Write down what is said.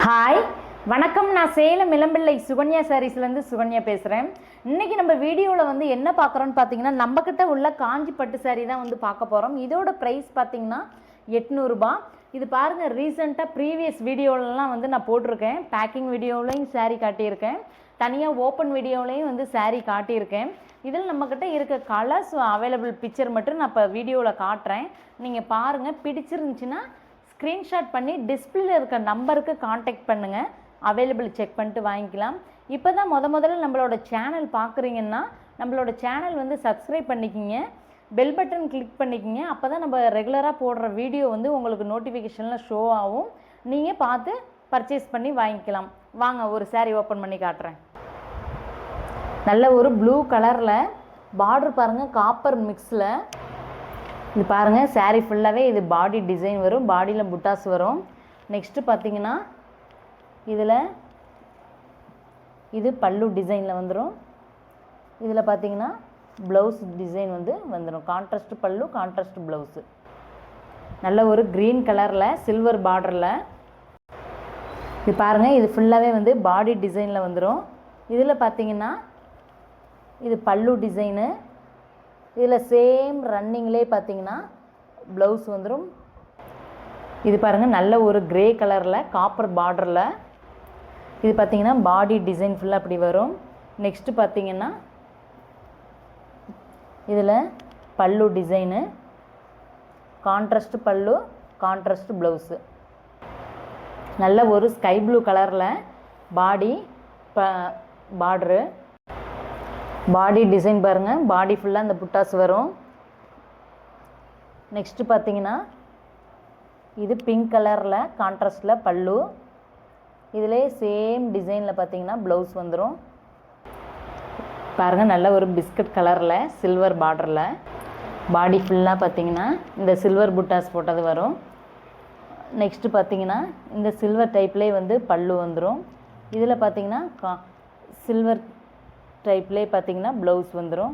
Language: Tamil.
ஹாய் வணக்கம். நான் சேலம் இளம்பிள்ளை சுகன்யா சாரீஸ்லேருந்து சுகன்யா பேசுகிறேன். இன்றைக்கி நம்ம வீடியோவில் வந்து என்ன பார்க்குறோன்னு பார்த்தீங்கன்னா, நம்மக்கிட்ட உள்ள காஞ்சி பட்டு சாரீ தான் வந்து பார்க்க போகிறோம். இதோட ப்ரைஸ் பார்த்தீங்கன்னா 800 ரூபா. இது பாருங்கள், ரீசெண்டாக ப்ரீவியஸ் வீடியோலலாம் வந்து நான் போட்டிருக்கேன். பேக்கிங் வீடியோவிலையும் சாரீ காட்டியிருக்கேன், தனியாக ஓப்பன் வீடியோவிலையும் வந்து சாரீ காட்டியிருக்கேன். இதில் நம்மக்கிட்ட இருக்க கலர்ஸ் அவைலபிள் பிக்சர் மட்டும் நான் இப்போ வீடியோவில் காட்டுறேன். நீங்கள் பாருங்கள், பிடிச்சிருந்துச்சின்னா ஸ்க்ரீன்ஷாட் பண்ணி டிஸ்பிளேல இருக்க நம்பருக்கு காண்டாக்ட் பண்ணுங்கள். அவைலபிள் செக் பண்ணிட்டு வாங்கிக்கலாம். இப்போ தான் முதல்ல நம்மளோட சேனல் பார்க்குறீங்கன்னா நம்மளோட சேனல் வந்து சப்ஸ்கிரைப் பண்ணிக்கிங்க, பெல் பட்டன் கிளிக் பண்ணிக்கிங்க. அப்போ தான் நம்ம ரெகுலராக போடுற வீடியோ வந்து உங்களுக்கு நோட்டிஃபிகேஷனில் ஷோ ஆகும். நீங்கள் பார்த்து பர்ச்சேஸ் பண்ணி வாங்கிக்கலாம். வாங்க ஒரு சாரீ ஓப்பன் பண்ணி காட்டுறேன். நல்ல ஒரு ப்ளூ கலரில் பார்டர் பாருங்கள், காப்பர் மிக்ஸில். இது பாருங்கள், சாரீ ஃபுல்லாகவே இது பாடி டிசைன் வரும், பாடியில் புட்டாஸ் வரும். நெக்ஸ்ட்டு பார்த்தீங்கன்னா இதில் இது பல்லு டிசைனில் வந்துடும். இதில் பார்த்தீங்கன்னா ப்ளவுஸ் டிசைன் வந்துடும். கான்ட்ராஸ்ட் பல்லு, கான்ட்ராஸ்ட் ப்ளவுஸு. நல்ல ஒரு க்ரீன் கலரில் சில்வர் பார்டரில். இது பாருங்கள், இது ஃபுல்லாகவே வந்து பாடி டிசைனில் வந்துடும். இதில் பார்த்தீங்கன்னா இது பல்லு டிசைனு. இதில் சேம் ரன்னிங்லேயே பார்த்தீங்கன்னா ப்ளவுஸ் வந்துடும். இது பாருங்கள், நல்ல ஒரு க்ரே கலரில் காப்பர் பார்டரில். இது பார்த்திங்கன்னா பாடி டிசைன் ஃபுல்லாக அப்படி வரும். நெக்ஸ்ட்டு பார்த்திங்கன்னா இதில் பல்லு டிசைனு, கான்ட்ராஸ்ட் பல்லு, கான்ட்ராஸ்ட் ப்ளவுஸு. நல்ல ஒரு ஸ்கை ப்ளூ கலரில் பாடி பார்டரு. பாடி டிசைன் பாருங்கள், பாடி ஃபுல்லாக இந்த புட்டாஸ் வரும். நெக்ஸ்ட்டு பார்த்தீங்கன்னா இது பிங்க் கலரில் கான்ட்ராஸ்டில் பல்லு. இதிலே சேம் டிசைனில் பார்த்தீங்கன்னா ப்ளவுஸ் வந்துடும். பாருங்கள், நல்ல ஒரு பிஸ்கட் கலரில் சில்வர் பார்டரில். பாடி ஃபுல்லாக பார்த்தீங்கன்னா இந்த சில்வர் புட்டாஸ் போட்டது வரும். நெக்ஸ்ட்டு பார்த்தீங்கன்னா இந்த சில்வர் டைப்லேயே வந்து பல்லு வந்துடும். இதில் பார்த்தீங்கன்னா சில்வர் டைப்லேயே பார்த்தீங்கன்னா ப்ளவுஸ் வந்துடும்.